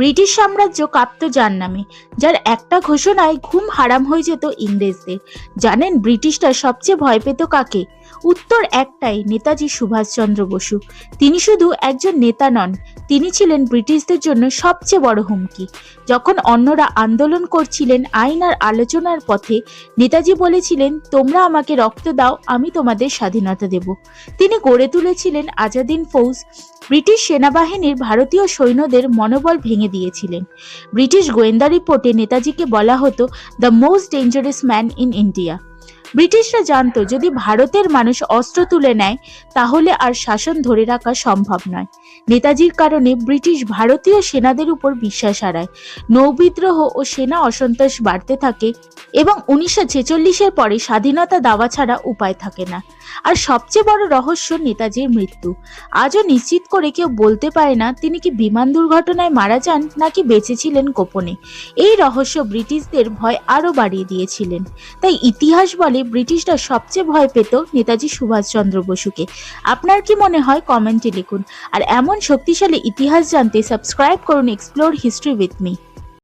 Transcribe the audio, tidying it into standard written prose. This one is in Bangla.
ব্রিটিশ সাম্রাজ্য কাঁপতো যার নামে, যার একটা ঘোষণায় ঘুম হারাম হয়ে যেত ইংরেজদের। জানেন ব্রিটিশরা সবচেয়ে ভয় পেত কাকে? উত্তর একটাই, নেতাজি সুভাষচন্দ্র বসু। তিনি শুধু একজন নেতা নন, তিনি ছিলেন ব্রিটিশদের জন্য সবচেয়ে বড় হুমকি। যখন অন্যরা আন্দোলন করছিলেন আইন আর আলোচনার পথে, নেতাজি বলেছিলেন, তোমরা আমাকে রক্ত দাও, আমি তোমাদের স্বাধীনতা দেব। তিনি গড়ে তুলেছিলেন আজাদিন ফৌজ। ব্রিটিশ সেনাবাহিনীর ভারতীয় সৈন্যদের মনোবল ভেঙে দিয়েছিলেন। ব্রিটিশ গোয়েন্দা রিপোর্টে নেতাজিকে বলা হতো the most dangerous man in India. ব্রিটিশরা জানতো যদি ভারতের মানুষ অস্ত্র তুলে নেয় তাহলে আর শাসন ধরে রাখা সম্ভব নয়। নেতাজির কারণে ব্রিটিশ ভারতীয় সেনাদের উপর বিশ্বাস হারায়, নৌবিদ্রোহ ও সেনা অসন্তোষ বাড়তে থাকে এবং 1946-এর পরে স্বাধীনতা দাওয়া ছাড়া উপায় থাকে না। আর সবচেয়ে বড় রহস্য নেতাজির মৃত্যু। আজও নিশ্চিত করে কেউ বলতে পারে না তিনি কি বিমান দুর্ঘটনায় মারা যান নাকি বেঁচে ছিলেন গোপনে। এই রহস্য ব্রিটিশদের ভয় আরো বাড়িয়ে দিয়েছিলেন। তাই ইতিহাস বলে ব্রিটিশরা সবচেয়ে ভয় পেত নেতাজি সুভাষচন্দ্র বসুকে। আপনার কি মনে হয় কমেন্টে লিখুন। আর এমন শক্তিশালী ইতিহাস জানতে সাবস্ক্রাইব করুন এক্সপ্লোর হিস্ট্রি উইথ মি।